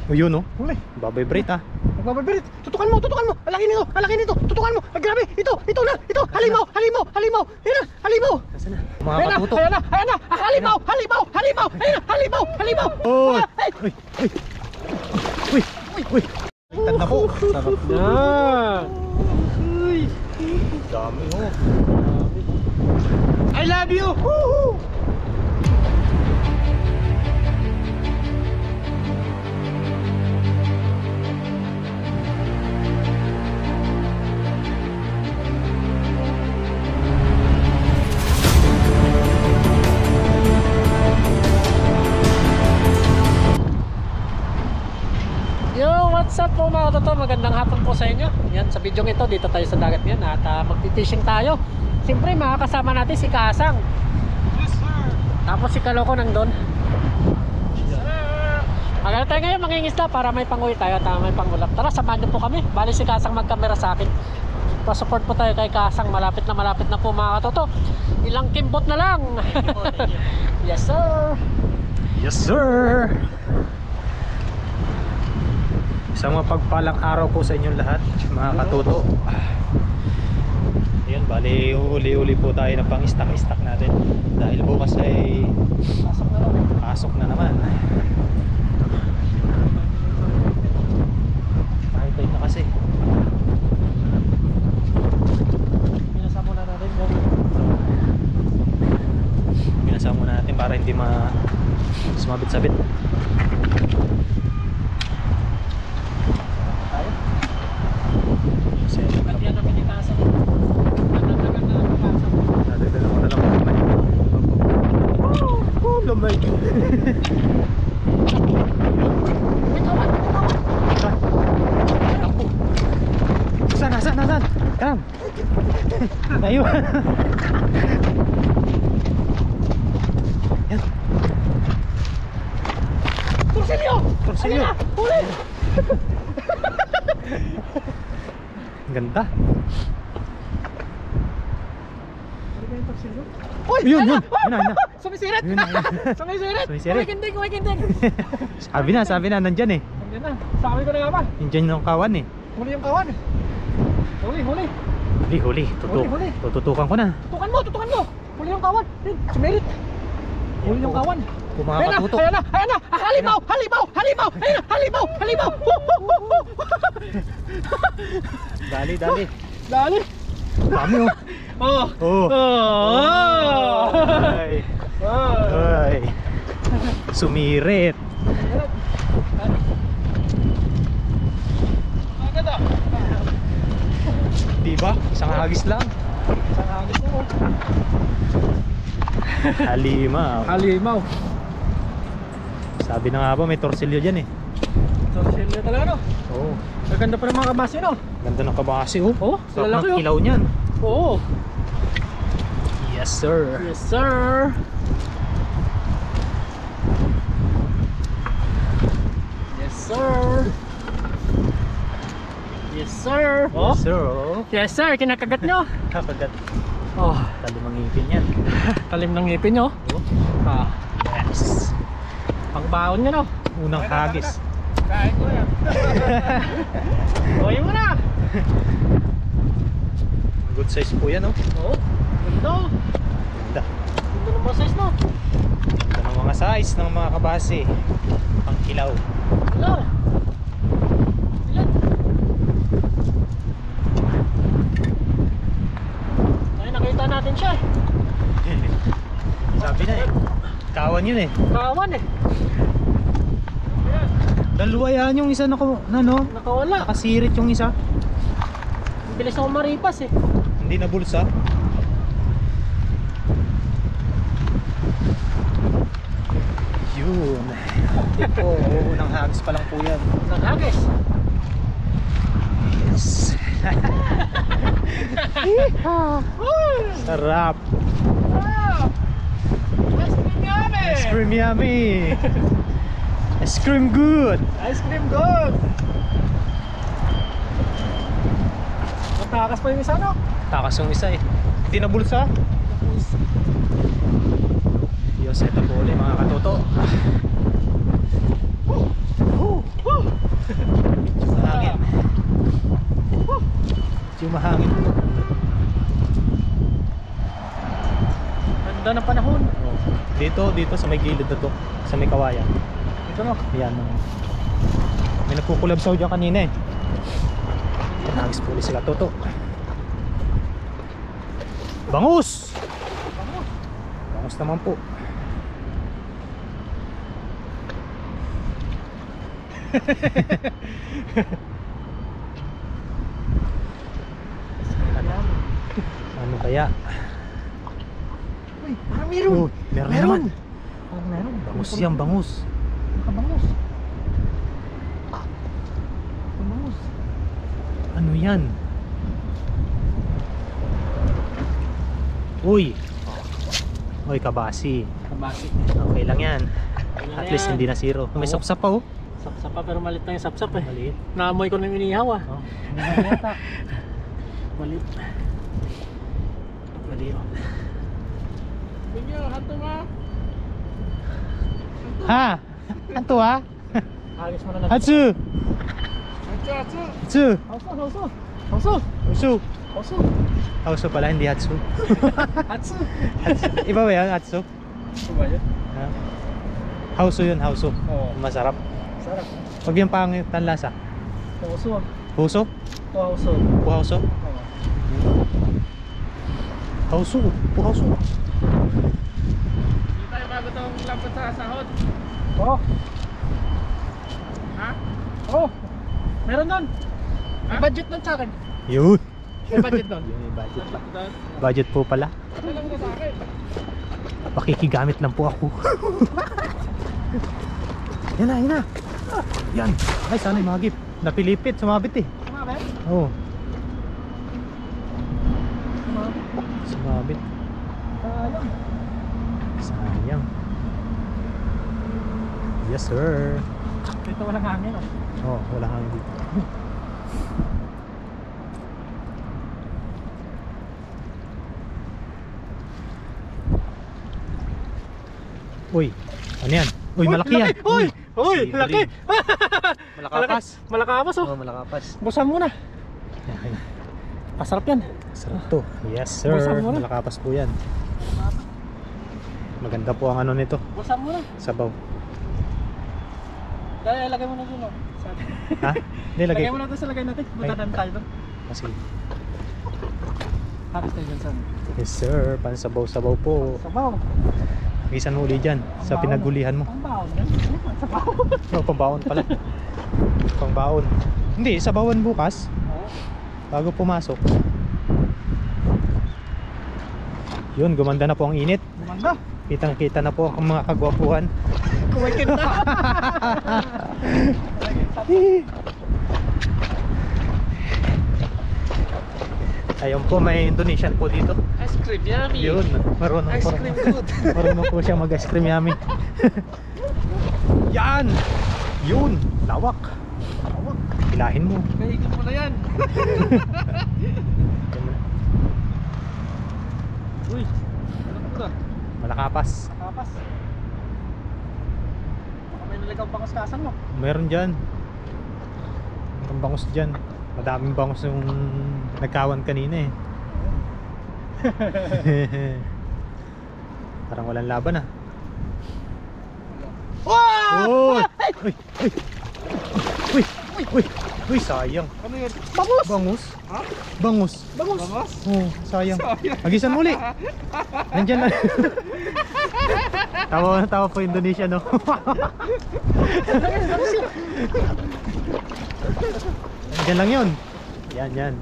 O yun oh. Huli. Babibrate ah. Nagbabibirit. Tutukan mo, tutukan mo. Alaki nito, alaki nito. Tutukan mo. Ah, grabe. Ito na. Ito. Halimaw, halimaw, halimaw. Ayan na, halimaw. Nasaan na? Ayan Mga na, katuto. ayan na, ayan na. Ah, halimaw, halimaw, halimaw. Ayan na, halimaw, halimaw. Oy! Ah, ay. Uy! Uy! Uy! Uy! Baliktad na po. Sarap na. Uy! Dami oh. I love you. Woohoo! What's up po mga katoto, magandang hapon po sa inyo. Yan, sa video ito, dito tayo sa dagat ngayon at magti-fishing tayo. Siyempre makakasama natin si Kasang. Yes, sir. Tapos si Kaloko nandun. Yes, sir. Maganda tayo ngayon mangingisda para may panguwi tayo at may pangulap. Tara, samahan niyo po kami. Bali si Kasang magkamera sa akin. Pa-support po tayo kay Kasang. Malapit na po mga katoto. Ilang kimbot na lang. Yes sir. Yes sir! Isang mapagpalang araw po sa inyong lahat, mga katuto. Ayun, bali uli-uli po tayo ng pang-istak-istak natin. Dahil bukas ay pasok na naman. Kahit na kasi. Binasa muna natin. Binasa muna natin para hindi sumabit-sabit. Yan ang pinitasan. Nagdagdagan na ang Kasang. Nadagdagan ko na lang lamay. Oh, lamay. Nasaan? Kam. Ayun. Yan. Torsilyo. Huli. Ganda. Uy, Yun. Sumisirit. Yun na. Sumisirit. Sumissirit. Kumikindig. Sabi na, nandyan eh. Nandiyan na. Sabi ko na nga ba? Nandyan yung kawan eh. Huli yung kawan. Huli. Huli. Huli. Tututukan ko na. Tutukan mo. Huli yung kawan. Yun, sumirit. Huli yung kawan. Kung mga katuto. Ayan na. Ah, halimaw. Ayan na, halimaw. Dali. Dali. Dami oh. Oh. Ay. Sumirit. Agad ah. Diba? Isang hagis lang. Isang hagis na oh. Halimaw. Sabi na nga ba may torsilyo dyan eh. Torsilyo talaga no. Oo. Maganda pa ng mga kabasi no. Ganda ng kabasi oh. Oh, Sarap lalaki, ng oh. kilaw niyan. Oo. Yes sir. Yes sir. Oh. Yes sir oh. Yes sir, kinakagat nyo. Kakagat. Oh, Talim ang ngipin yan. talim ng ngipin nyo. Oh. Ah, Yes. pangbaon nyo no. Unang hagis. Kain ko yan. Uy mo na. Good size po yan oh. Oh, ganda. Ganda. Ganda ng mga size no. Ganda ng mga size ng mga kabasi. Pang kilaw. Hello. Ilan? Ay, nakita natin siya. Sabi na eh. Kawan yun eh. Kawan eh. Ayan, Dalawa yan yung isa nakawala. nakasirit yung isa. Ang bilis ako maripas eh. Hindi na bulsa. Yun. Oh, unang hagis pa lang po yan. Isang hagis. Yes. Sarap. Ah! Ice cream yummy! Ice cream yummy. Ice cream good. Ice cream good! Matakas pa yung isa no? Takas yung isa eh. Hindi na bulsa. Yung setup po ulit mga katoto. Mahangin. Medyo mahangin. Ganda ng panahon. Dito sa may gilid na to, sa may kawayan. Ito no. Yan. May nagkukulabsaw dyan kanina eh. Nagis po ulit sila Toto. Bangus! Bangus naman po. Ano kaya? Uy, parang meron. Oh, meron naman. Parang meron. Bangus yan, bangus. Nakabangus. Bangus. Ano yan? Uy! Uy, kabasi. Kabasi. Okay lang yan. Ano At yan? least hindi na zero. May Oo. sapsap pa oh. Sapsap pa pero malit na yung sapsap eh. Maliit. Naamoy ko ng inihaw ah. Oh. Inihaw yata. Malit. Maliit. Binyo, hanto nga. Ha? Anto ha? Agis mo na lang. Hatsu! Hatsu! Hatsu! Hauso, hauso. Hauso. Hatsu! Hauso. Hatsu pala, hindi Hatsu. Hatsu. Hatsu. Iba ba yan? Hatsu? Ito ba yun? Ha? Hauso yun, hauso. Oo. Masarap. Sarap. Pag yung pangit ang lasa. Hauso. Huso? Hauso. Puhauso? Oo. Hauso. Puhauso. Hindi tayo bago itong lampot sa sahod. Oo. Ha? Oo. Meron nun. May budget nun sa akin. Yun. May budget nun. Yun yung budget pa. Budget po pala. Alam mo sa akin. Pakikigamit lang po ako. Yan na, yan na. Yan. Ay, sana yung magip. Napilipit, sumabit eh. Kumabit? Oo. Sumabit. Sayang. Sayang. Yes, sir. Dito walang hangin oh. Oh, wala kang dito. Uy, ano yan? Uy, malaki yan. Uy! Uy! Si Laki! Rin. Malakapas. Malakapas oh. Oh, malakapas. Busan mo na. Yan. Pasarap yan. Sarap to. Yes, sir. Buksan mo na. Malakapas po yan. Maganda po ang ano nito. Busan mo na. Sabaw. Dahil lagay mo na dun oh. Ha? Hindi, lagay. Lagay mo na dun sa lagay natin. Butadan tayo dun. Kasi, Happy tayo dun son. yes, sir. Pansabaw-sabaw po. Sabaw. Gisan mo uli dyan sa pinagulihan mo. Ang baon yan. Sabaw. No, pambaon pala. Pangbaon. Hindi, sabawan bukas. Oo. Bago pumasok. Yun, gumanda na po ang init. Gumanda. Kitang-kita na po ang mga kagwapuhan. Kumakin na. Ayun po, may Indonesian po dito. Ice cream yummy. Yun, marunong Ice po. cream good. Marunong po siya mag-ice cream yummy. Yan! Yun! Lawak! Hilahin mo. Kahigit mo na yan. Uy. Ano po na? Malakapas. Kapas. Baka may nalagaw bangas-kasan mo. Meron dyan. Meron bangus dyan. Madaming bangus yung nagkawan kanina eh. Parang walang laban ah. Wow! Uy! Uy! Uy! Uy! Uy! Uy! Sayang. Ano yun? Bangus! Bangus? Ha? Bangus. Bangus? Bangus? Oh, sayang. Magisan muli. Nandyan lang. Tawa na tawa po Indonesia no. Nandyan lang yun. Yan, yan.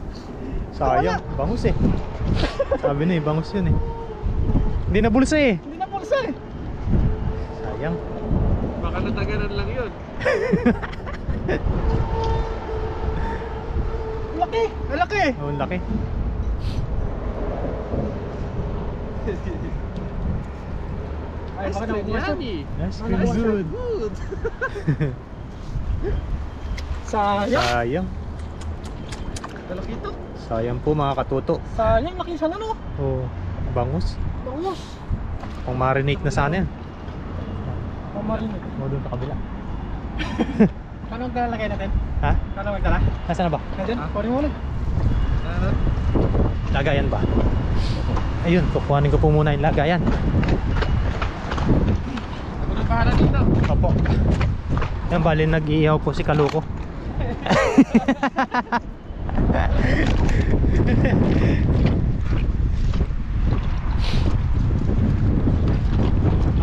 Sayang. Bangus eh. Sabi na eh, bangus yun eh. Hindi na bulsa eh. Hindi na pulsa eh. Sayang. Baka nataganan lang yun. Laki! Laki! Oh, ang laki. Ay, baka naubos yun. Ice cream good. Good. Sayang. Sayang. Laki ito. Sayang po mga katuto. Sayang, laki sana no. Oh, bangus. Bangus. Pang marinate na sana yan. Pamarinig. O doon sa kabila. Kami Anong lalagay natin? Ha? Ano magdala? Nasaan na ba? Nandiyan, kunin mo na. Lagayan ba? Ayun, kukuhanin ko po muna yung lagayan. Ako na bahala dito. Opo. Yan, bali nag-iihaw po si Kaluko.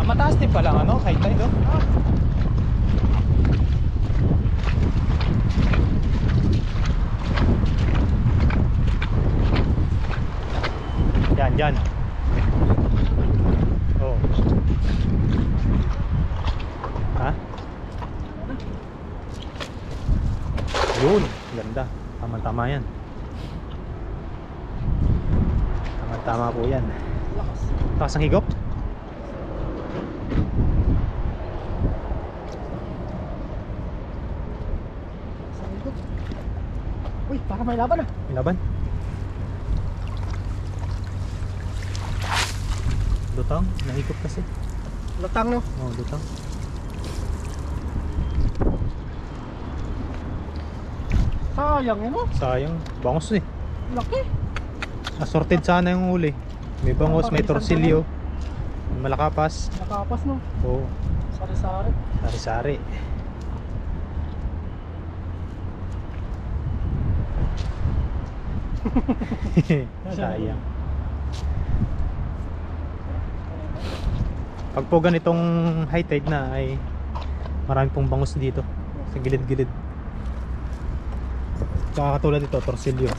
Mataas din pala ano, high tide oh. Yan. Oh. Ha? Yun, ganda. Tama-tama yan. Tama-tama po yan. Lakas ang higop. Uy, baka may laban ah. May laban. Lutang, nahigop kasi. Lutang no? Oh, lutang. Sayang yun oh. Sayang, bangos eh. Laki. Assorted sana yung huli. May bangos, may torsilyo, may malakapas. Nakapas no. Oh, Sari-sari. sari-sari. Sayang. Pag po ganitong high tide na ay marami pong bangus dito sa gilid-gilid. Tsaka katulad nito, torsilyo.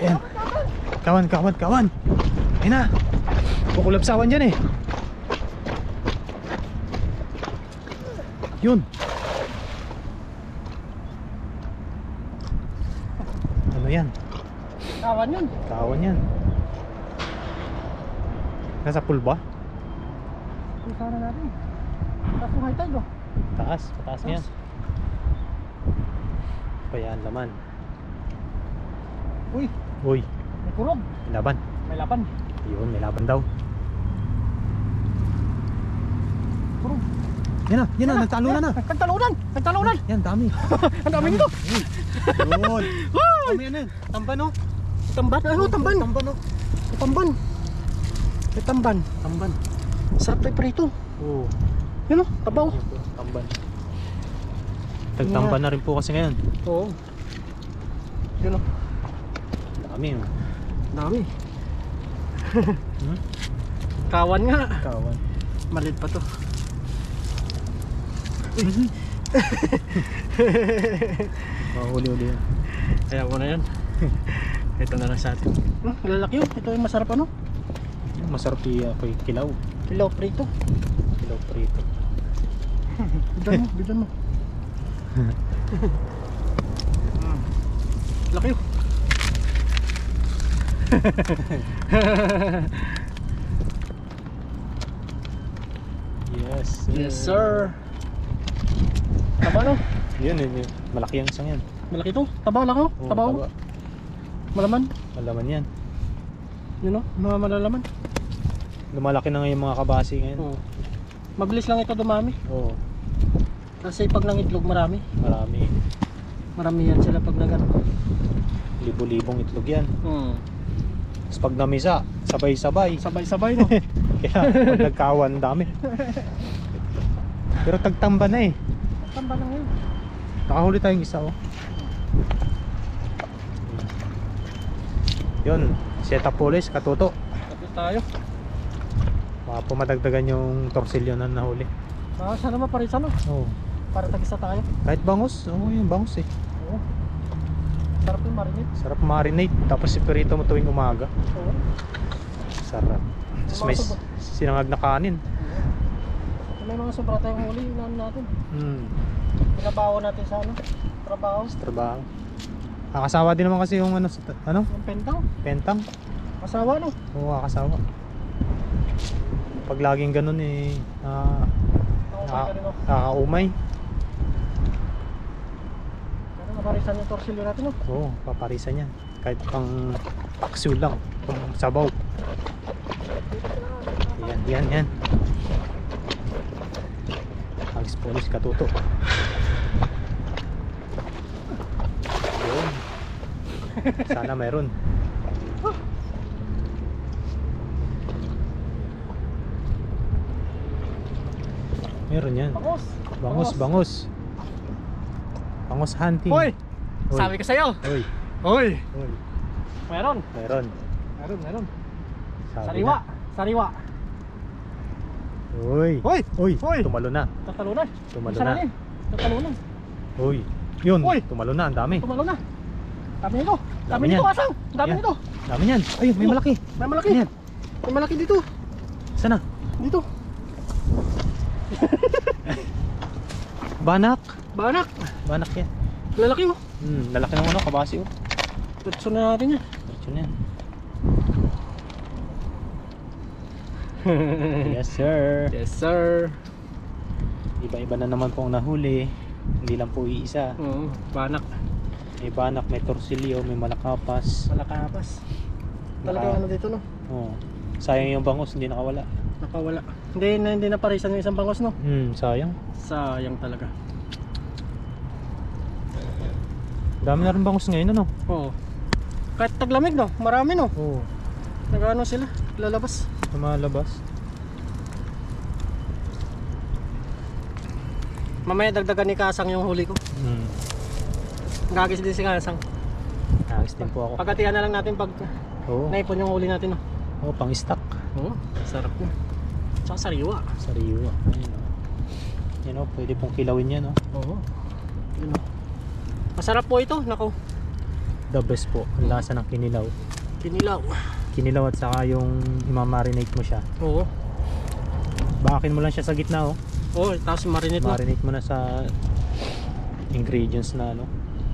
Ayan. Kawan. Ayun na. Kukulapsawan dyan eh. Yun. Ano yan? Kawan yun. Kawan yan. Nasa pool ba? Uy, sana natin. Tapos yung high tide oh. Taas, pataas yan. Kaya laman. Uy, Uy, may kurog. may laban. May laban. Yun, may laban daw. Kurog. Yan na, nagtalunan na. Nagtalunan. Yan, dami. Ang dami nito. Yun. Dami yan eh. Tamban oh. Tamban. Ano tamban? Tamban oh. Tamban. May tamban. Tamban. Sarap to prito. Oo. Yun oh, tabaw. Yan po, tamban. Tagtamban na rin po kasi ngayon. Oo. Yun oh. Dami oh. Dami. Hmm? Kawan nga. Kawan. Maliit pa to. Uli yan. Kaya ko na yan. Ito na lang sa atin. Lalaki yun. Ito yung masarap ano? Masarap yung kilaw. Pilaw prito. Kilaw prito. Bidan mo. Laki yun. Yes sir. Taba no? Yun. Malaki ang isang yan. Malaki to. Taba lang oh. Oo, Tabaw. taba. Malaman. Malaman yan. Yun oh. Mga malalaman. Lumalaki na ngayon mga kabasi ngayon. Oo. Mabilis lang ito dumami. Oo. Kasi pag nangitlog marami. Marami. Marami yan sila pag nagano. Libo-libong itlog yan. Tapos pag namisa, sabay-sabay. Sabay-sabay no. Kaya pag nagkawan, dami. Pero tagtamba na eh. Tamba lang yun. Nakahuli tayong isa oh. Yun, setup police, katuto. Tapos tayo. Baka po madagdagan yung torsilyo na nahuli. Sana maparisan no. Oo. Para tagisa tayo. Kahit bangus, oo yung bangus eh. Oo. Sarap yung marinate. Sarap marinate, tapos iperito mo tuwing umaga. Oo. Sarap. Tapos may sinangag na kanin. May mga sobra tayong huli, yun natin. Pinabaho natin sa ano? Trabaho. Sa trabaho. Kakasawa din naman kasi yung ano, Yung pentang. pentang. Kasawa no? Oo, kakasawa. Pag laging ganun eh, nakakaumay. Pero maparisan yung torsilyo natin no? Oo, paparisan yan. Kahit pang paksiw lang, pang sabaw. Yan. Hagis Police katuto. Yun. Sana meron. Meron yan. Bangus. Bangus, bangus. Bangus hunting. Hoy! Hoy. Sabi ko sa'yo. Hoy. Hoy! Hoy. Meron. Meron. Meron. Sabi Sariwa. na. Sariwa. Hoy. Hoy! Hoy. Hoy. Tumalo na. Tatalunan. Tumalo Isa na. rin. Tatalunan. Hoy. Yun. Hoy. Tumalo na. Ang dami. Tumalo na. Dami nito. Dami Dami nito, yan. Kasang. Dami Yan. nito. Dami yan. Ay, may Oh. malaki. May malaki. Ayan. May malaki dito. Sana? Dito. Banak. Banak. Banak yan. Lalaki mo. Lalaki ng ano, kabasi oh. Tutso na natin yan. Diretso na yan. Yes sir. Yes, sir. Iba-iba na naman po ang nahuli. Hindi lang po iisa. Oo, banak. May banak, may torsilyo, may malakapas. Malakapas. Talaga ano dito, no? Oh. Sayang yung bangus, hindi nakawala. Nakawala. Hindi na parisan yung isang bangos, no? Sayang. Sayang talaga. Dami na rin bangus ngayon ano? Oo. Kahit taglamig, no? Marami, no? Oo. Nag-ano sila? Lalabas. Lumalabas. Mamaya dagdagan ni Kasang yung huli ko. Gagis din si Kasang. Nagis din po ako. Pagkatihan na lang natin pag Oo. naipon yung huli natin, no? Oh, pang stock. Oo. Sarap na. Tsaka sariwa. Sariwa. Ayun oh. Yan oh, pwede pong kilawin yan oh. Oo. Yun, no? Masarap po ito, nako. The best po. Ang lasa ng kinilaw. Kinilaw. Kinilaw at saka yung imamarinate mo siya. Oo. Bakakin mo lang siya sa gitna oh. Oo, tapos marinate mo. Marinate mo na sa ingredients na ano.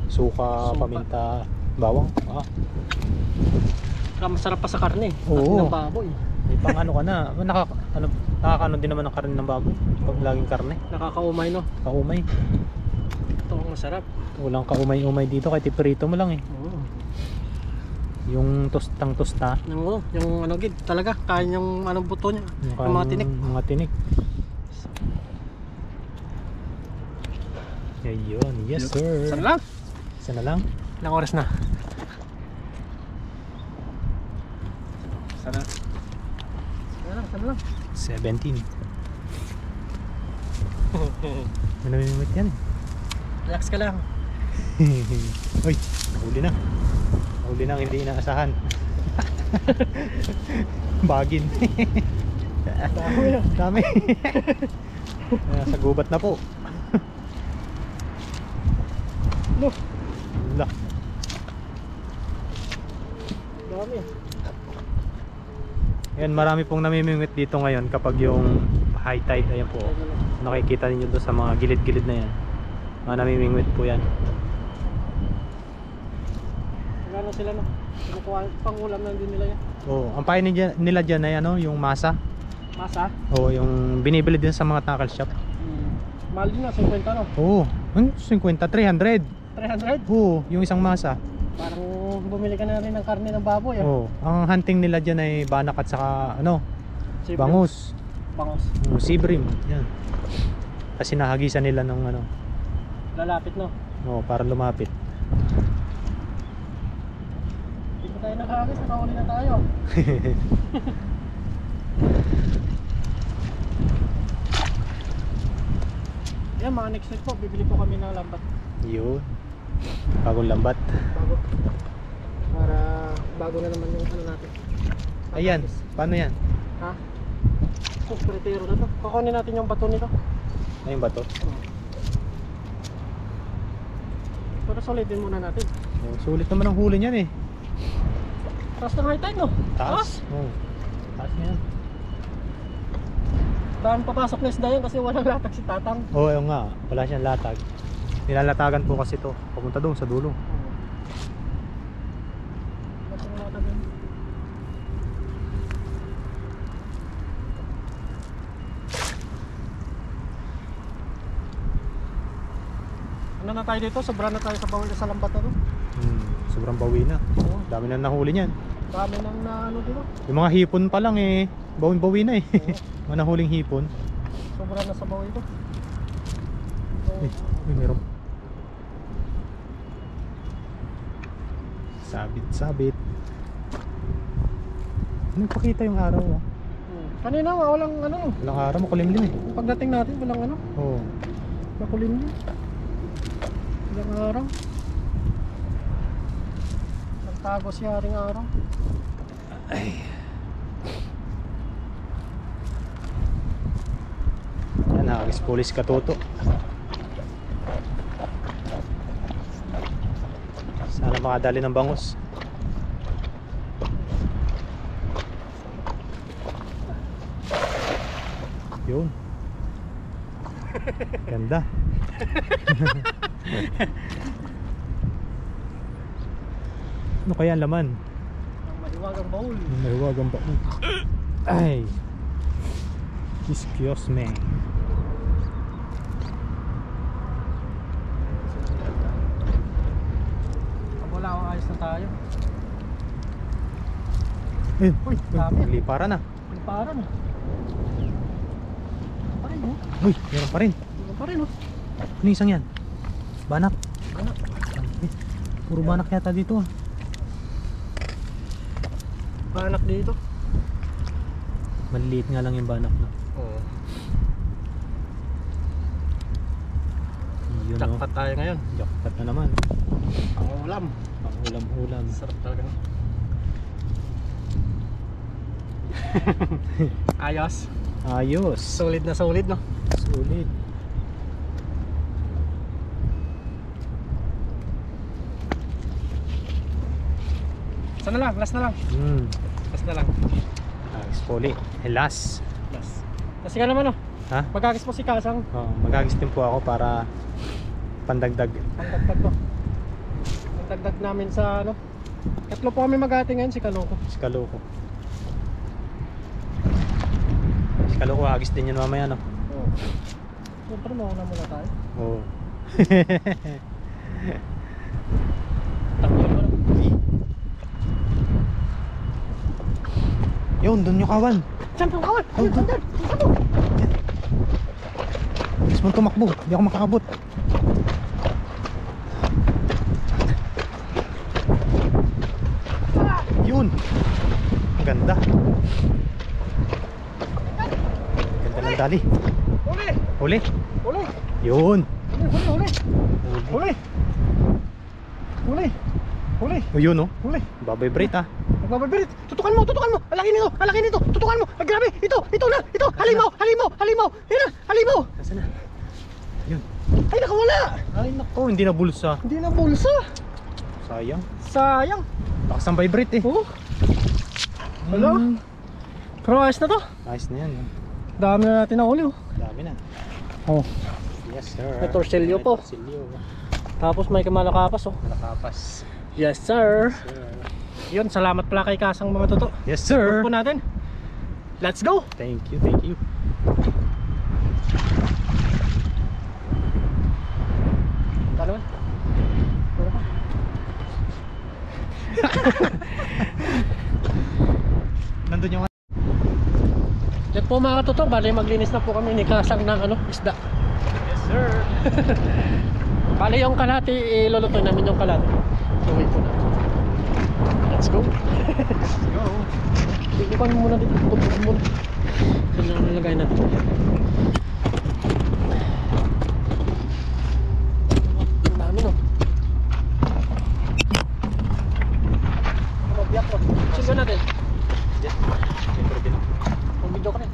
Suka, Suka. paminta, bawang. Masarap pa sa karne. Oo. Ng baboy. May pang ano ka na. Nakakaano din naman ng karne ng baboy. Pag laging karne. Nakakaumay, no? Kaumay. Ito ang masarap. Walang kaumay-umay dito kahit iprito mo lang eh. Oo. Yung tostang tosta. Yung ano gid, talaga kain yung anong buto niya. Yung mga tinik. Mga tinik. Ayun, yes sir. Sana lang. Sana lang. Ilang oras na? Sana lang. 17. Manamimit yan eh. Relax ka lang. Uy, huli na. Huli na, hindi inaasahan. Bagin. Dami. Sa gubat na po. No. Wala. Dami. Yan, marami pong namimingwit dito ngayon kapag yung high tide. Ayan po. Nakikita ninyo doon sa mga gilid-gilid na yan. Mga namimingwit po yan. Ano sila, no? Pangulam na din nila yan. Oh, ang pain nila dyan ay ano, yung masa. Masa? Oh, yung binibili din sa mga tackle shop. Mahal din na, 50, no? Oo, 50, 300. 300? Oo, yung isang masa. Parang bumili ka na rin ng karne ng baboy, ah. Oo, ang hunting nila dyan ay banak at saka ano, Sibrim. bangus. Bangus. Sibrim, yan. Kasi nahagisan nila ng ano, Lalapit, no? para lumapit. Hindi pa tayo nakahagis, nakahuli na tayo. Yan, mga next week po, bibili po kami ng lambat. Yun. Bagong lambat. Bago. Para bago na naman yung ano natin. Ayan, paano yan? Ha? So, pretero na to. Kukunin natin yung bato nito. Ayun ba to? Pero sulitin muna natin. Oh, sulit naman ang huli niyan eh. Taas ng high tide, no? Taas? Oo. Taas na yan. Daan papasok na isda yan kasi walang latag si Tatang. Oo, ayun nga. Wala siyang latag. Nilalatagan po kasi to. Papunta doon sa dulo. Walang latag yan. Ano na tayo dito? Sobra na tayo sa bawal sa lambat na to. Sobrang bawi na. Oo. Dami na nahuli niyan. Dami nang na ano dito. Yung mga hipon pa lang eh. Bawin-bawi na eh. Mga nahuling hipon. Sobra na sa bawal ito. Uy, meron. Sabit. Nagpakita yung araw, oh. Kanina walang ano. Walang araw, makulimlim eh. Pagdating natin walang ano. Oo. Makulimlim. Walang araw. Nagtago si Haring Araw. Yan, nakakis-pulis katuto. Sana makadali ng bangus. Yun. Ganda. Ano kaya ang laman? Ang mahiwagang baul. Mahiwagang baul. Ay. Excuse me. Wala akong ayos na tayo. Ayun. Uy, dami. Liparan na. Parang parin mo. Uy, meron pa rin. Meron pa rin oh. Ano yung isang yan? Banak. Banak. Eh, puro banak yata dito ah. Banak dito. Maliliit nga lang yung banak na. Oo. Yun, Jackpot tayo ngayon. Jackpot na naman. Ang ulam. Pang ulam-ulam. Sarap talaga. Ayos. Ayos. Solid na solid no. Sulit. Sana lang, last na lang. Last na lang. Ayos puli. Last. Last. Kasi ka naman oh. Ha? Magkakis mo si Kasang. Oh, magagis din po ako para pandagdag. Pagdagdag ko. Pagdagdag namin sa ano. Tatlo po kami maghati ngayon, si Kaloko. Si Kaloko. Si Kaloko agis din yan mamaya no? Oo. Siyempre mauna muna tayo. Oo. Takbo mo na. Yun, dun yung kawan. Saan po kawan? Ayun, Ayun, sandal. Saan po? Gusto mo tumakbo, hindi ako makakabot. Yun. Ang ganda. Ganda ng dali. Huli! Huli. Huli! Yun. Huli! Huli! Huli! Huli! O yun oh. Huli! Babibrate ah. Nagbababirit! Tutukan mo! Tutukan mo! Alaki nito! Alaki nito! Tutukan mo! Ah, grabe! Ito! Ito na! Ito! Halimaw! Halimaw! Halimaw! Ayun na! Halimaw! Nasaan na? Yun. Ay, nakawala! Ay nako, hindi na bulsa. Hindi na bulsa! Sayang. Sayang! Lakas ang vibrate eh. Oh! Hello? Pero ayos na to. Nice na yan. Dami na natin nahuli oh. Dami na. Oh. Yes sir. May torsilyo po. Torsilyo. Tapos may kamalakapas oh. Malakapas. Yes sir. Sir. Yun, salamat pala kay Kasang mga toto. Yes sir. Support po natin. Let's go! Thank you, thank you. Talo. Nandun yung Yan po mga toto, bali maglinis na po kami ni Kasang ng ano, isda. yes sir. Bali yung kalahati, ilulutoy namin yung kalahati. So wait po na. Let's go. Let's go. Ikuan mo muna dito. Tubog mo. Yan lang nilagay natin. Ang dami no. Mabiyak ko. Sino natin? Yes. Siyempre din. Mag-video ka rin.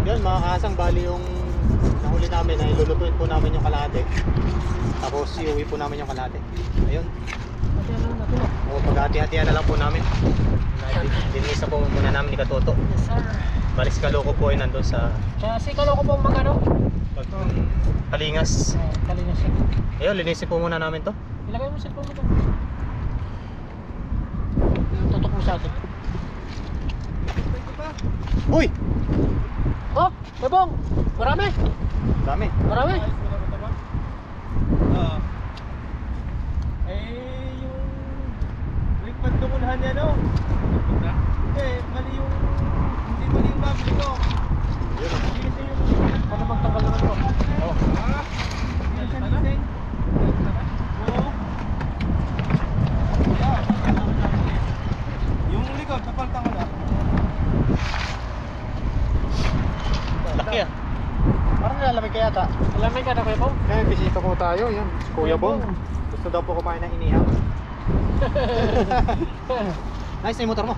Yun mga kasang, bali yung nahuli namin ay lulutuin po namin yung kalahati. Tapos iuwi po namin yung kalahati. Ayun. Pati ano natin no. O paghati-hatian na lang po namin. Dinisa po muna namin ni Katoto. Yes sir. Bali si Kaloko po ay nandun sa Kaya si Kaloko po mag ano? Kalingas. Kalinis siya. Ayun, linisin po muna namin to. Ilagay mo sa cellphone mo to. Tutok mo sa atin. Uy! Oh! Bebong! Marami! Dami. Marami! unahan niya, no? Eh, mali yung... Hindi mali yung babli ko. Ano magtanggal naman to? Oo. Yung likod, papaltan ko na. Laki ah. Parang nilalamig kaya ata. Alamay ka na kayo po? Eh, bisita po tayo. Yan, si Kuya Bong. Gusto daw po kumain ng inihaw. Nice na yung motor mo.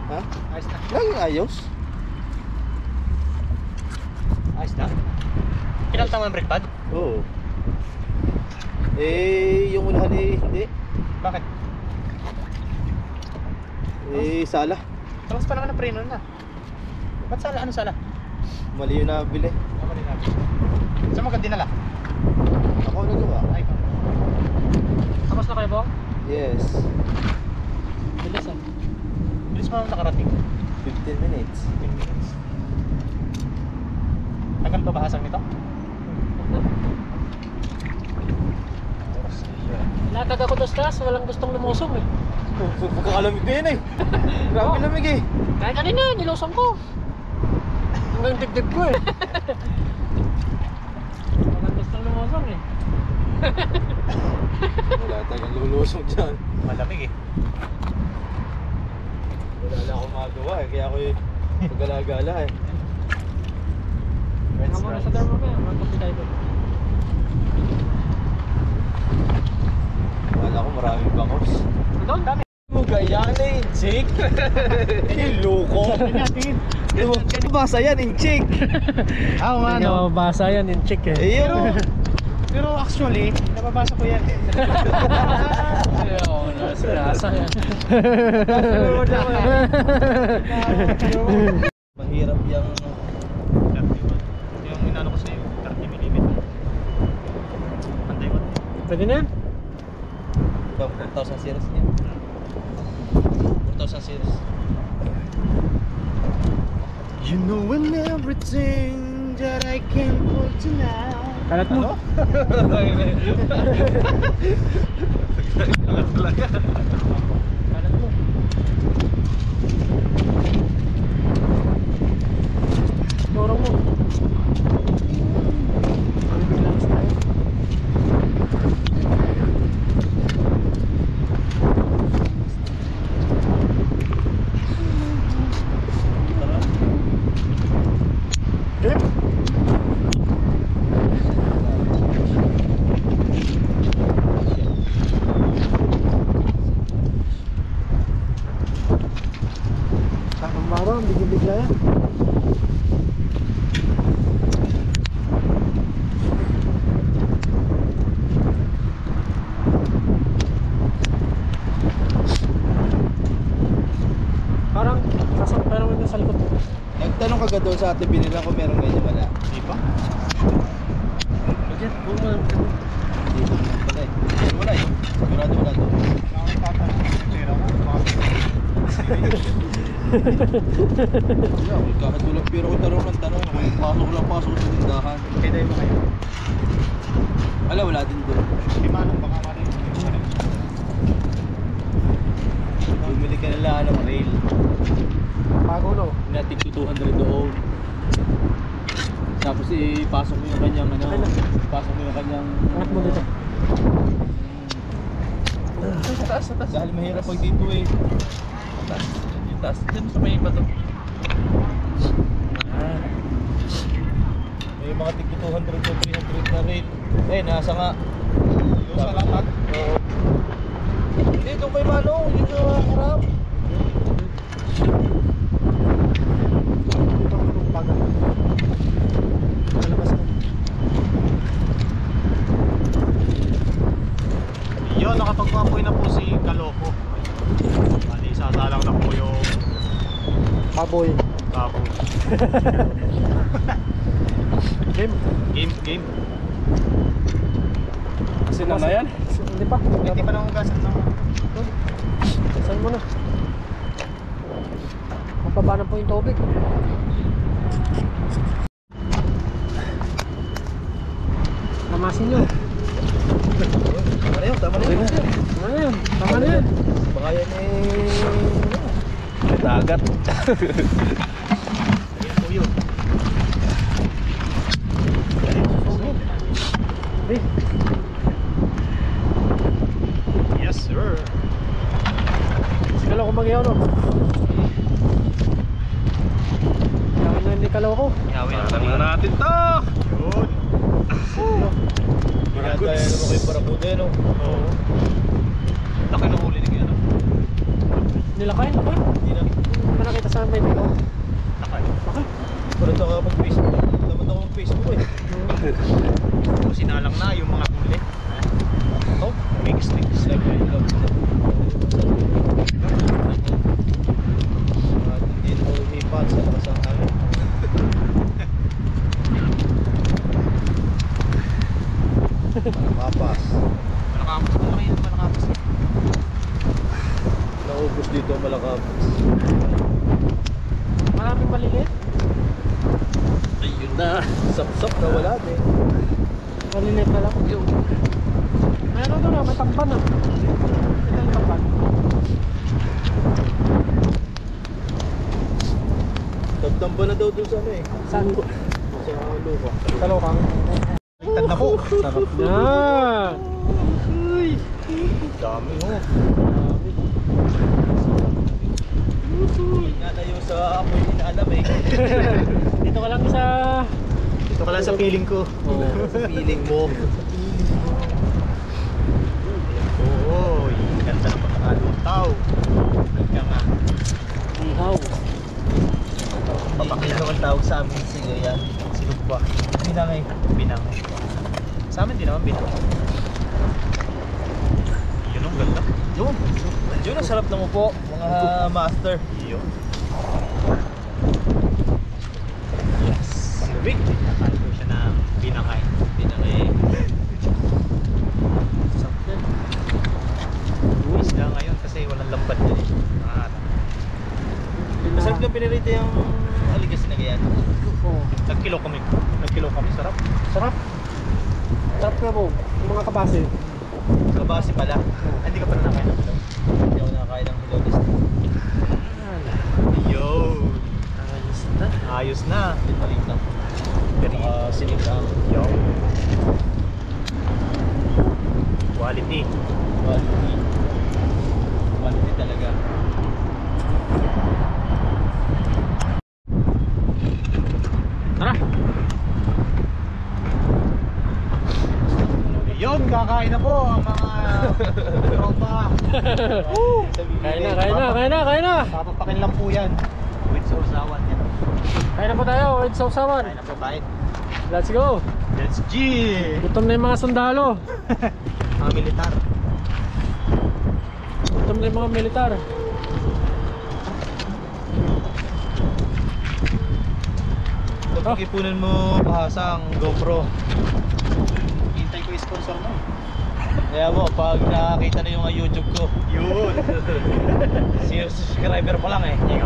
Ha? Ayos na. Ayos. Ayos na. Pinalta mo ang brake pad? Oo. Eh, yung unahan eh, hindi. Bakit? Eh, sala. Tapos pa naman ang preno na. Ba't sala? Ano sala? Mali yung nabili. Ako din natin. Saan mo ka dinala? Ako nagawa. Ay, pa. Tapos na kayo po? Yes. Bilis ah. Bilis mo naman nakarating. 15 minutes. 10 minutes. Tagal pa bahasang nito? Lakad ako dos-das, walang gustong lumusong eh. Pagkakalamig ko yan eh. Grabe lamig eh. Kaya kanina, nilusong ko. Hanggang dibdib ko eh. Walang gustong lumusong eh. Wala tagang lulusong dyan. Malamig eh. Wala na akong magawa eh. Kaya ako yung paggalagala eh. Hanggang muna sa dharma ba? Magkapi tayo doon. Wala ko maraming bangos. Doon, dami. Mugayan eh, inchik. Eh, loko. Basa yan, inchik. Oo nga Hindi no. mabasa yan in chick eh. Eh, yun. Pero actually, nababasa ko yan eh. Oo, nasa yan. Mahirap yung 31. Yung inano ko sa'yo, 30mm. Pantay ko. Pwede na yan? 4,000 series niya. 4,000 series. You know when everything that I can put tonight. Kalat mo. Kalat mo. Dorong mo. Relax tayo. Takang bawang, bigla-bigla yan. Parang sasampay naman yung sa likod mo. Nagtanong ka doon sa ate binila kung meron ganyan wala. Di ba? Diyan, buong mo lang. Dito naman pala eh. Wala eh. Sigurado wala doon. Wala, kahit walang pero ko tanong ng tanong. Pasok sa tindahan. Kaya tayo ba kayo? Wala din doon. Di manong baka marin. Bumili ka nila ng rail. Pagulo. Natig to 200 doon. Tapos ipasok mo yung kanyang ano. Pasok mo yung kanyang... Angat mo dito. Sa taas. Dahil mahirap pag dito eh. Sa taas. Yung taas. Diyan sa may bato. May mga tig 200 to 300 na rail. Eh, nasa nga. Yung sa lahat. Oo. Dito kay Manong. Dito harap. Dito ang lumbaga. Lalabas mo. Yun, nakapagpapoy na po si Kaloko. Bali, sasalang na po yung Baboy. baboy. Game. Kasi na yan? Hindi pa. Hindi pa nang ugasan ng... Saan mo na? Mababa na po yung tubig. Tamasin nyo. Tama na yun. Tama na yun. Tama na yan. Baka yan eh... Dagat. Ayan po yun. Eh, Yes sir. sigalo ko mag-iyaw, no? Kaya na hindi kalaw ko. Parang na natin to. Yun. Ginagaya naman kayo para pude, no? Oo. Laki ng huli ni Kaya, no? Nilakay, lakay. Hindi na. Hindi ba nakita sa may video? Takay. Lakay. Pero ito ka mag-Facebook. Naman ako mag-Facebook eh. So, sinalang na yung mga huli. Oh, mix like I love it. Hindi na ako hipat sa lakas ang hangin. Malakapas. Malakapas. Malaki yung malakapas. Naubos dito ang malakapas. Maraming maliliit. Ayun na. Sap-sap na wala din. Maliliit na lang. Meron doon na, may tampan na. Ito yung tampan. Tabtamba na daw dun sa ano eh. Saan? Sa lupa. Sa lokang. Tanda po. Sarap na. Dami oh. Inalayo sa apoy inaalam eh. Dito ka lang sa... Dito ka lang sa feeling ko. Sa feeling mo. Oo. Ganda ng pagkakalutaw. Halika nga. Ihaw. Papakita naman tawag sa amin sige yan. Silog ba? Binangay. Binangay. Sa amin din naman binangay. Yun ang ganda. Yun. Yun ang sarap na mo po mga master. Yun. Yes. Big. Nakali ko siya ng binangay. Binangay. Sarap yan. Uwis na ngayon kasi walang lambat din eh. Masarap lang pinirito yung aligas na ganyan. Oo. Nagkilo kami. Nagkilo kami. Sarap. Sarap. Sarap na mo. Yung mga kabase. Kabasi pala. Ah, hindi ka pa na nakain ng hilaw. Hindi ako nakakain ng hilaw. Yo. Ayos na. Ayos na. Pinpalit lang. Very Sinigang. Yo. Quality. Quality. Quality talaga. Tara. Yun, kakain na po ang mga tropa. Kain na. Papapakin lang po yan. With sausawan yan. Kain na po tayo. With sausawan. Kain na po tayo. Let's go. Let's G! Gutom na yung mga sundalo. Mga militar. Gutom na yung mga militar. Pag ipunan mo bahasa ang GoPro. Hintay ko yung sponsor mo. Kaya mo, pag nakakita na yung YouTube ko, Yun. 0 subscriber pa lang eh. 0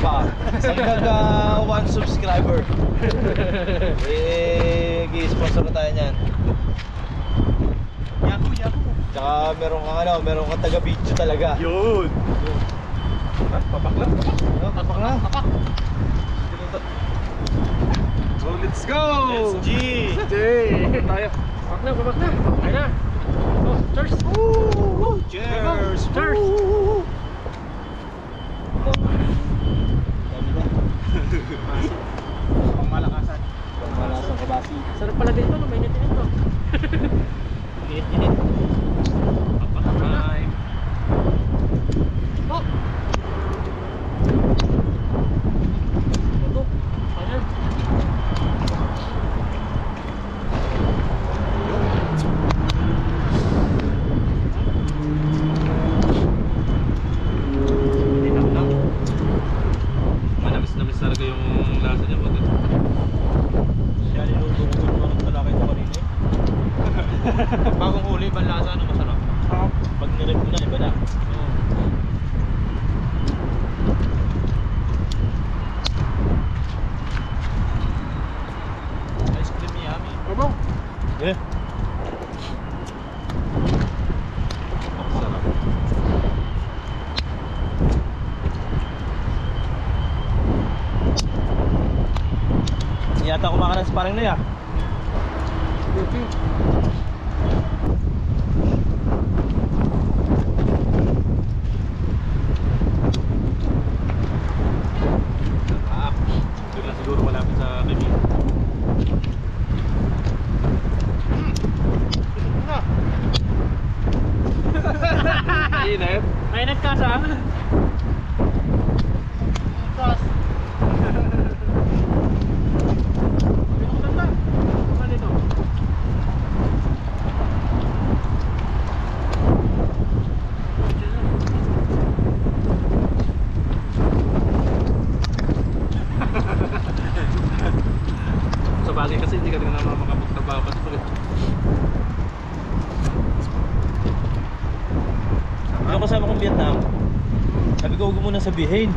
pa. Hanggang 1 subscriber. I-sponsor na tayo niyan. Yaku. Tsaka meron kang taga-video talaga. Yun. Papak lang. Papak na. Papak. So let's go! Let's G! Tayo. Papak na. Kain na. Oh, cheers. Cheers! Cheers. Pangmalakasan. Malasang kabasi. Sarap pala dito. No? May init-init to. Init. Papak time. Oh. Ito. Ayan. Manamis-namis talaga yung lasa niya. Yan, niluto ko yung mga talaki ko kanina eh. Bagong huli, ibang lasa, ano masarap? Pag nirip mo na, iba na. Ice cream yummy. Abo. Eh. Sarap. yata kumakain sa parang na ya. Doon lang siguro malapit sa kaibigan. Init. Mainit ka sa? Sa bagay kasi hindi ka rin naman makapagtrabaho kasi pag yung kasama kong Vietnam, sabi ko huwag mo muna sabihin. 6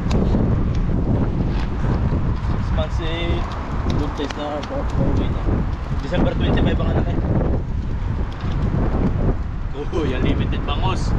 months eh, good taste na pauwi na. December 25 ang anak eh. Uy, unlimited bangos.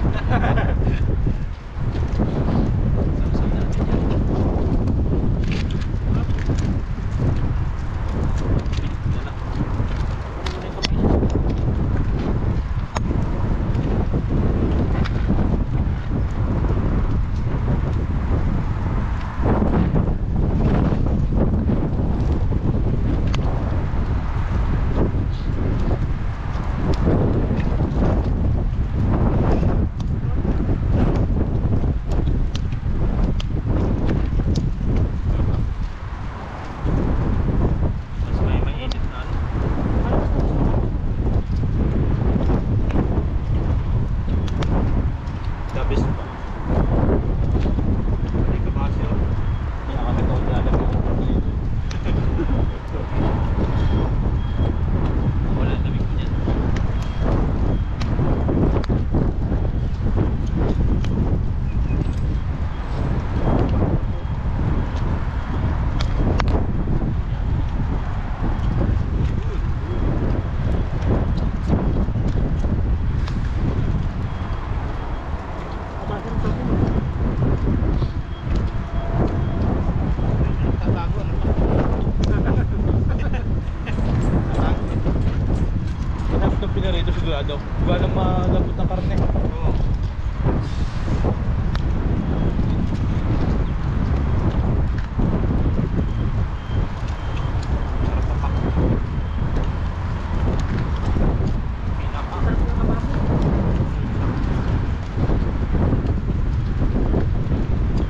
sigurado. Gawa ng malambot ng karne. Oo.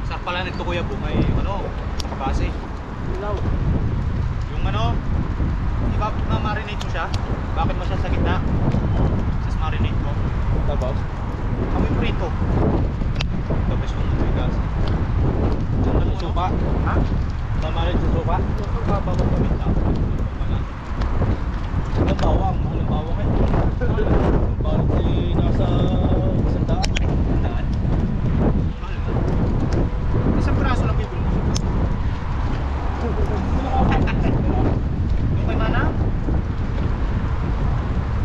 Sa pala nito kuya po may ano, base. Ilaw. Yung ano, di ba na-marinate mo siya? Bakit mo siya sa gitna? Tapos marinate mo. Tapos? Amoy prito. Tapos kung may gas. Yung supa? Ha? Namarin sa supa? Suka ba magpamita? Ang bawang, mahal ang bawang eh. Bakit eh nasa 100? Daan. Mahal ba? Isang braso lang bibili mo. Yung may mana?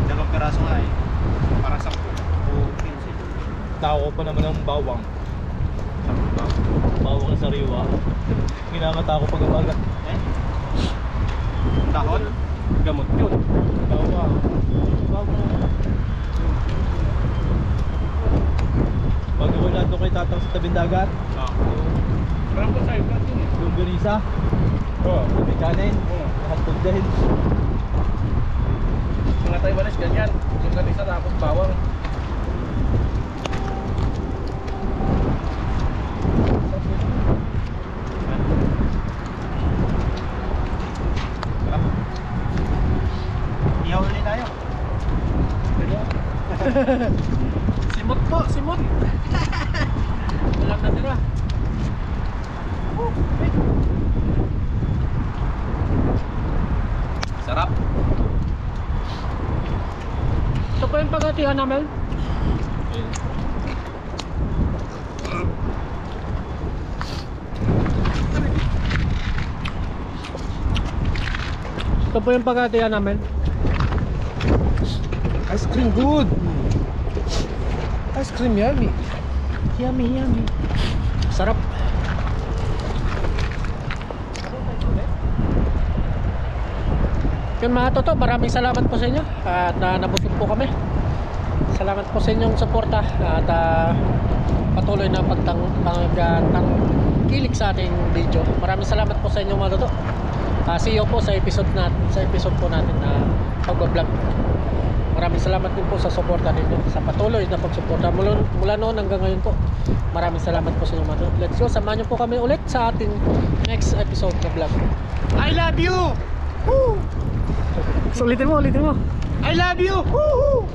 Dalawang peraso nga eh. Para 10 o 15. Tao ko pa naman ang bawang. Bawang na sariwa. Ginamata ko pag umaga. Eh? Dahon? Gamot yun. Bawang. Bawang. Pag ako nato kay tatang sa tabing dagat. Oo. Parang ko sa'yo, ba't yun eh? Yung ganisa. Oo. May kanin. Lahat po dahil. Mga Taiwanese ganyan. Yung kanisa tapos bawang. Ihaw ulit tayo. Simot po, simot. Walang natira. Sarap. Ito po yung paghatihan namin. Ito po yung paghatihan namin. Ice cream good. Ice cream yummy. Yummy, yummy. Sarap. Sarap. 1 Yun mga toto, maraming salamat po sa inyo at nabusog po kami. Salamat po sa inyong suporta at patuloy na pagtangkilik sa ating video. Maraming salamat po sa inyong mga toto. See you po sa episode po natin na pag-vlog. Maraming salamat din po sa suporta ninyo, sa patuloy na pagsuporta mula noon hanggang ngayon po. Maraming salamat po sa inyo mga toto. Let's go, samahan niyo po kami ulit sa ating next episode na vlog. I love you! Woo! So ulitin mo. I love you! Woo!